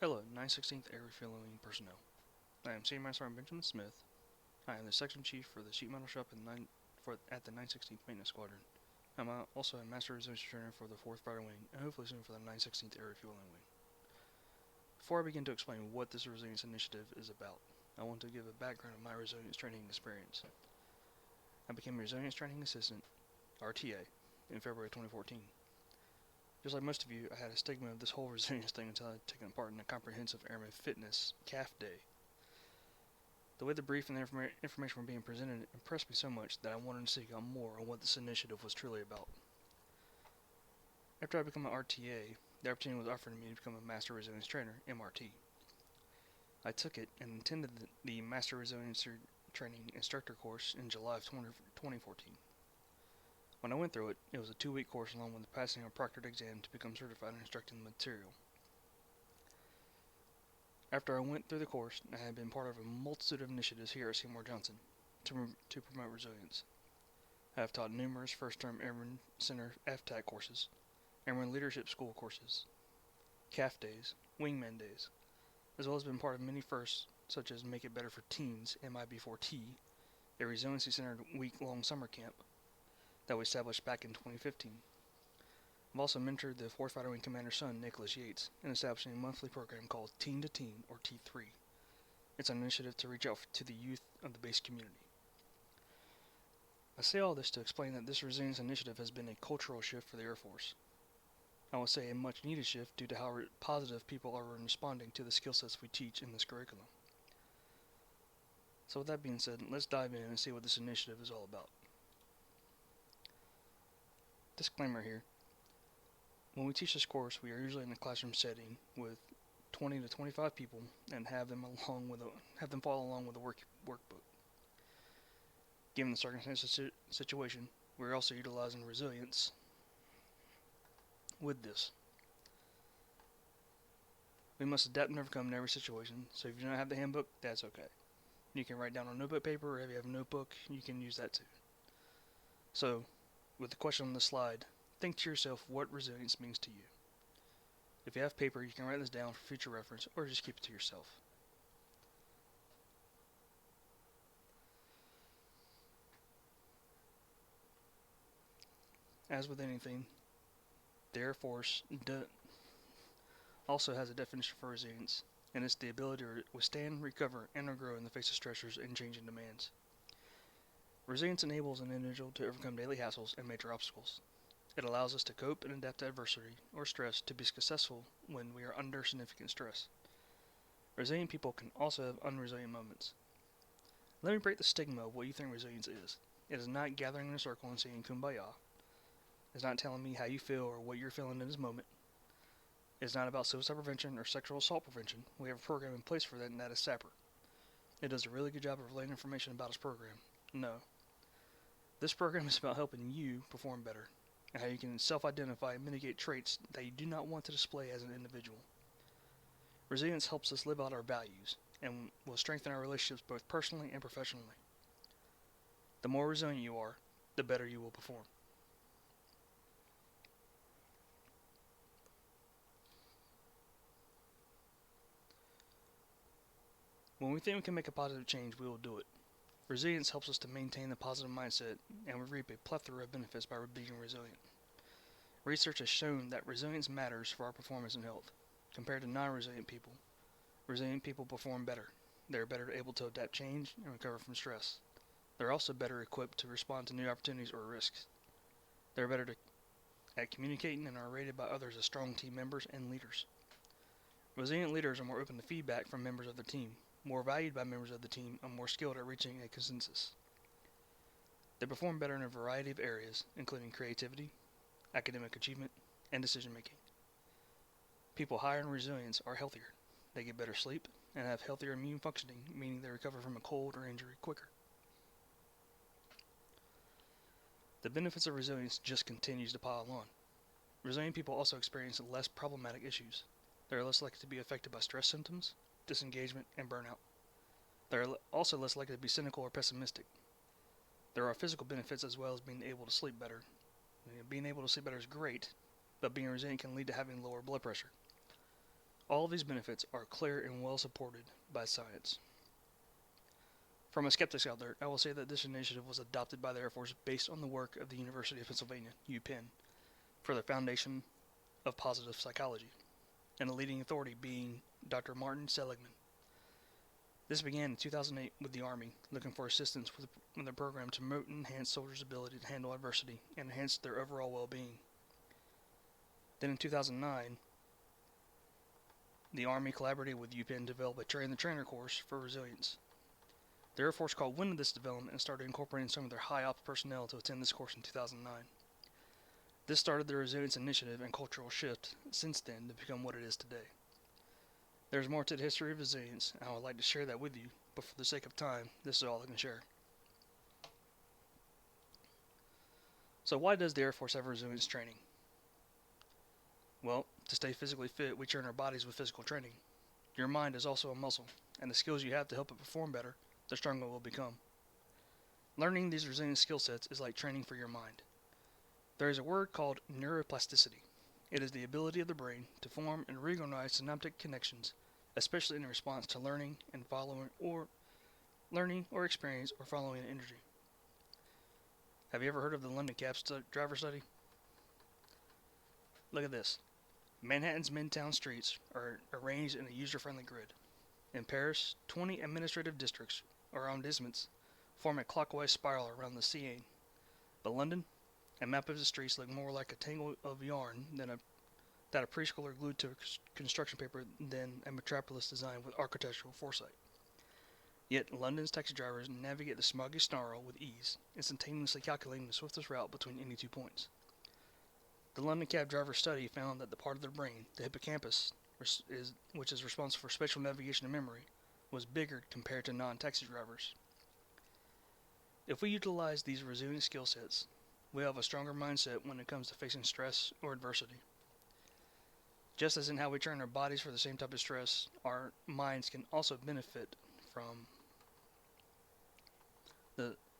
Hello, 916th Air Refueling personnel. I am Senior Master Sergeant Benjamin Smith. I am the Section Chief for the Sheet Metal Shop at the 916th Maintenance Squadron. I'm also a Master Resilience Trainer for the 4th Fighter Wing, and hopefully soon for the 916th Air Refueling Wing. Before I begin to explain what this Resilience Initiative is about, I want to give a background of my Resilience training experience. I became a Resilience Training Assistant, RTA, in February 2014. Just like most of you, I had a stigma of this whole resilience thing until I had taken part in a comprehensive Airman Fitness CAF day. The way the brief and the information were being presented impressed me so much that I wanted to seek out more on what this initiative was truly about. After I became an RTA, the opportunity was offered to me to become a Master Resilience Trainer, MRT. I took it and attended the Master Resilience Training Instructor course in July of 2014. When I went through it, it was a 2-week course along with passing a proctored exam to become certified in instructing the material. After I went through the course, I had been part of a multitude of initiatives here at Seymour Johnson to promote resilience. I have taught numerous first-term Airman Center FTAC courses, Airman Leadership School courses, CAF days, Wingman days, as well as been part of many firsts such as Make It Better for Teens, MIB4T, a resiliency-centered week-long summer camp that we established back in 2015. I've also mentored the 4th Fighter Wing Commander's son, Nicholas Yates, in establishing a monthly program called Teen to Teen, or T3. It's an initiative to reach out to the youth of the base community. I say all this to explain that this resilience initiative has been a cultural shift for the Air Force. I would say a much needed shift due to how positive people are responding to the skill sets we teach in this curriculum. So with that being said, let's dive in and see what this initiative is all about. Disclaimer here. When we teach this course, we are usually in a classroom setting with 20 to 25 people and have them follow along with a workbook. Given the circumstances situation, we're also utilizing resilience with this. We must adapt and overcome in every situation, so if you don't have the handbook, that's okay. You can write down on notebook paper, or if you have a notebook, you can use that too. So, with the question on the slide, think to yourself what resilience means to you. If you have paper, you can write this down for future reference, or just keep it to yourself. As with anything, the Air Force also has a definition for resilience, and it's the ability to withstand, recover, and grow in the face of stressors and changing demands. Resilience enables an individual to overcome daily hassles and major obstacles. It allows us to cope and adapt to adversity or stress to be successful when we are under significant stress. Resilient people can also have unresilient moments. Let me break the stigma of what you think resilience is. It is not gathering in a circle and saying kumbaya. It's not telling me how you feel or what you're feeling in this moment. It's not about suicide prevention or sexual assault prevention. We have a program in place for that, and that is SAPR. It does a really good job of relaying information about its program. No. This program is about helping you perform better, and how you can self-identify and mitigate traits that you do not want to display as an individual. Resilience helps us live out our values, and will strengthen our relationships both personally and professionally. The more resilient you are, the better you will perform. When we think we can make a positive change, we will do it. Resilience helps us to maintain the positive mindset, and we reap a plethora of benefits by being resilient. Research has shown that resilience matters for our performance and health. Compared to non-resilient people, resilient people perform better. They are better able to adapt change and recover from stress. They're also better equipped to respond to new opportunities or risks. They're better at communicating and are rated by others as strong team members and leaders. Resilient leaders are more open to feedback from members of their team, more valued by members of the team, and more skilled at reaching a consensus. They perform better in a variety of areas, including creativity, academic achievement, and decision making. People higher in resilience are healthier. They get better sleep and have healthier immune functioning, meaning they recover from a cold or injury quicker. The benefits of resilience just continues to pile on. Resilient people also experience less problematic issues. They are less likely to be affected by stress symptoms, disengagement, and burnout. They are also less likely to be cynical or pessimistic. There are physical benefits as well as being able to sleep better. Being able to sleep better is great, but being resilient can lead to having lower blood pressure. All of these benefits are clear and well supported by science. From a skeptic out there, I will say that this initiative was adopted by the Air Force based on the work of the University of Pennsylvania, UPenn, for the foundation of positive psychology, and a leading authority being Dr. Martin Seligman. This began in 2008 with the Army, looking for assistance with a program to promote and enhance soldiers' ability to handle adversity and enhance their overall well-being. Then in 2009, the Army collaborated with UPenn to develop a train-the-trainer course for resilience. The Air Force caught wind of this development and started incorporating some of their high-ops personnel to attend this course in 2009. This started the resilience initiative and cultural shift since then to become what it is today. There's more to the history of resilience, and I would like to share that with you, but for the sake of time, this is all I can share. So why does the Air Force have resilience training? Well, to stay physically fit, we train our bodies with physical training. Your mind is also a muscle, and the skills you have to help it perform better, the stronger it will become. Learning these resilient skill sets is like training for your mind. There is a word called neuroplasticity. It is the ability of the brain to form and reorganize synaptic connections, especially in response to learning or experience or following an injury. Have you ever heard of the London cab driver study? Look at this. Manhattan's midtown streets are arranged in a user-friendly grid. In Paris, 20 administrative districts, or arrondissements, form a clockwise spiral around the Seine. But London, a map of the streets look more like a tangle of yarn that a preschooler glued to construction paper than a metropolis designed with architectural foresight. Yet London's taxi drivers navigate the smoggy snarl with ease, instantaneously calculating the swiftest route between any 2 points. The London cab driver study found that the part of their brain, the hippocampus, which is responsible for spatial navigation and memory, was bigger compared to non-taxi drivers. If we utilize these resilient skill sets, we have a stronger mindset when it comes to facing stress or adversity. Just as in how we train our bodies for the same type of stress, our minds can also benefit from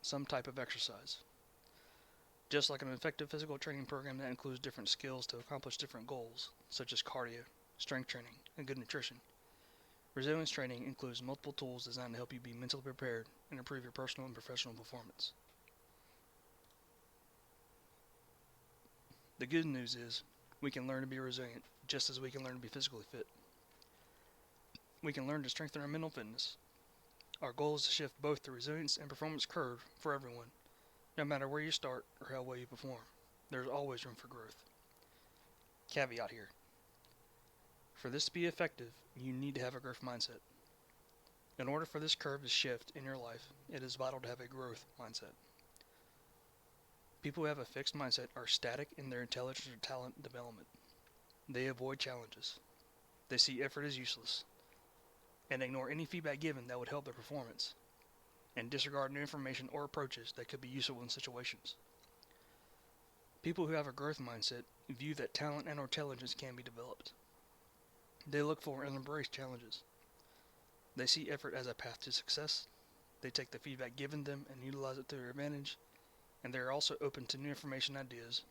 some type of exercise. Just like an effective physical training program that includes different skills to accomplish different goals, such as cardio, strength training, and good nutrition, resilience training includes multiple tools designed to help you be mentally prepared and improve your personal and professional performance. The good news is, we can learn to be resilient just as we can learn to be physically fit. We can learn to strengthen our mental fitness. Our goal is to shift both the resilience and performance curve for everyone. No matter where you start or how well you perform, there is always room for growth. Caveat here. For this to be effective, you need to have a growth mindset. In order for this curve to shift in your life, it is vital to have a growth mindset. People who have a fixed mindset are static in their intelligence or talent development. They avoid challenges. They see effort as useless, and ignore any feedback given that would help their performance, and disregard new information or approaches that could be useful in situations. People who have a growth mindset view that talent and intelligence can be developed. They look for and embrace challenges. They see effort as a path to success. They take the feedback given them and utilize it to their advantage, and they are also open to new information, ideas,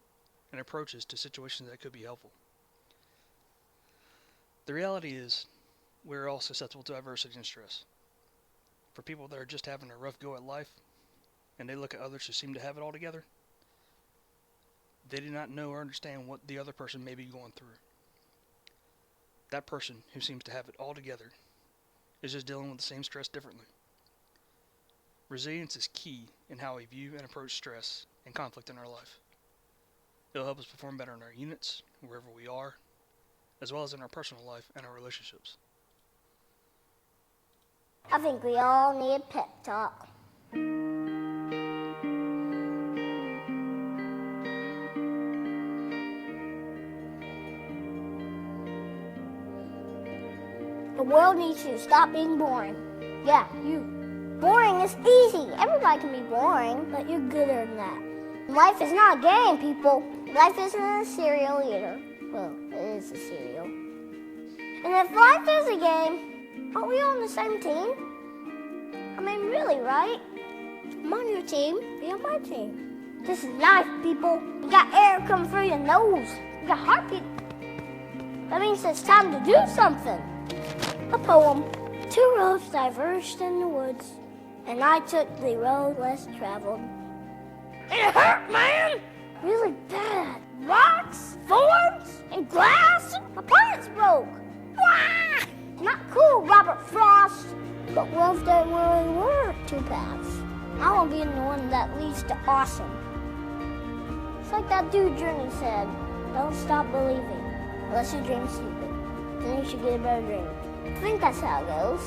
and approaches to situations that could be helpful. The reality is, we are all susceptible to adversity and stress. For people that are just having a rough go at life, and they look at others who seem to have it all together, they do not know or understand what the other person may be going through. That person who seems to have it all together is just dealing with the same stress differently. Resilience is key in how we view and approach stress and conflict in our life. It will help us perform better in our units, wherever we are, as well as in our personal life and our relationships. I think we all need a pep talk. The world needs you to stop being boring. Yeah, you. Boring is easy. Everybody can be boring, but you're gooder than that. Life is not a game, people. Life isn't a cereal either. Well, it is a cereal. And if life is a game, aren't we all on the same team? I mean, really, right? I'm on your team, be on my team. This is life, people. You got air coming through your nose. You got heartbeat. That means it's time to do something. A poem. Two roads diverged in the woods, and I took the road less traveled. It hurt, man! Really bad. Rocks, thorns, and glass. My plants broke. Wah! Not cool, Robert Frost. But what if there really were two paths? I want to be in the one that leads to awesome. It's like that dude Journey said, don't stop believing unless you dream stupid. Then you should get a better dream. I think that's how it goes.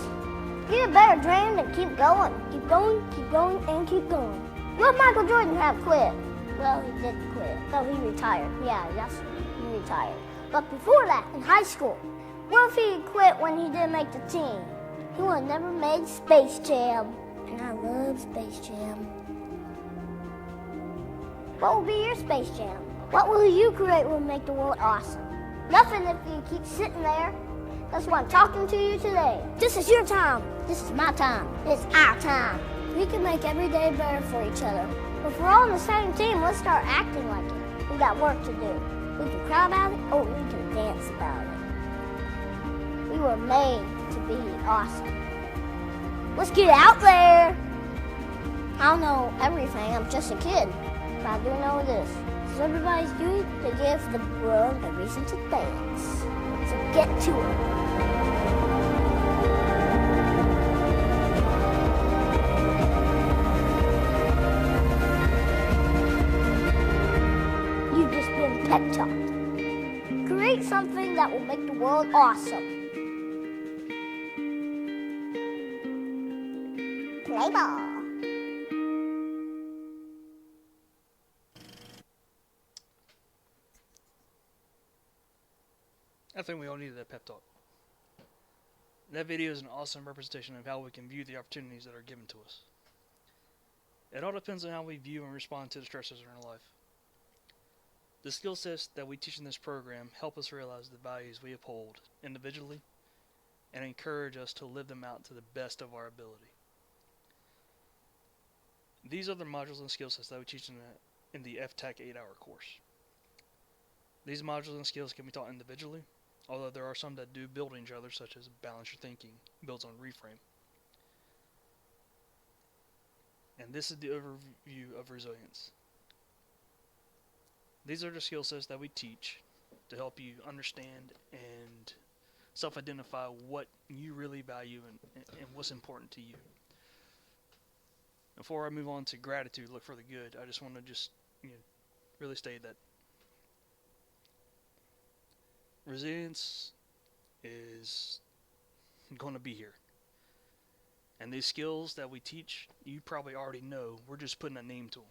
Get a better dream and keep going. Keep going, and keep going. What if Michael Jordan have quit? Well, he did quit. No, he retired. Yeah, he retired. But before that, in high school, what if he quit when he didn't make the team? He would have never made Space Jam. And I love Space Jam. What will be your Space Jam? What will you create will make the world awesome? Nothing if you keep sitting there. That's why I'm talking to you today. This is your time. This is my time. It's our time. We can make every day better for each other. If we're all on the same team, let's start acting like it. We got work to do. We can cry about it, or we can dance about it. We were made to be awesome. Let's get out there. I don't know everything. I'm just a kid. But I do know this. So everybody's doing to give the world a reason to dance. So get to it. You've just been pep talked. Create something that will make the world awesome. Play ball. I think we all needed that pep talk. That video is an awesome representation of how we can view the opportunities that are given to us. It all depends on how we view and respond to the stresses in our life. The skill sets that we teach in this program help us realize the values we uphold individually and encourage us to live them out to the best of our ability. These are the modules and skill sets that we teach in the FTAC 8-hour course. These modules and skills can be taught individually, although there are some that do build on each other, such as Balance Your Thinking, builds on Reframe. And this is the overview of resilience. These are the skill sets that we teach to help you understand and self-identify what you really value and what's important to you. Before I move on to gratitude, look for the good, I just want to really state that resilience is going to be here. And these skills that we teach, you probably already know. We're just putting a name to them.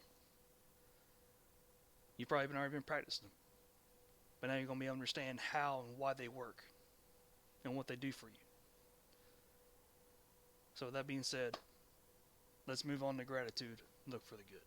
You probably already been practicing them. But now you're going to be able to understand how and why they work and what they do for you. So with that being said, let's move on to gratitude. Look for the good.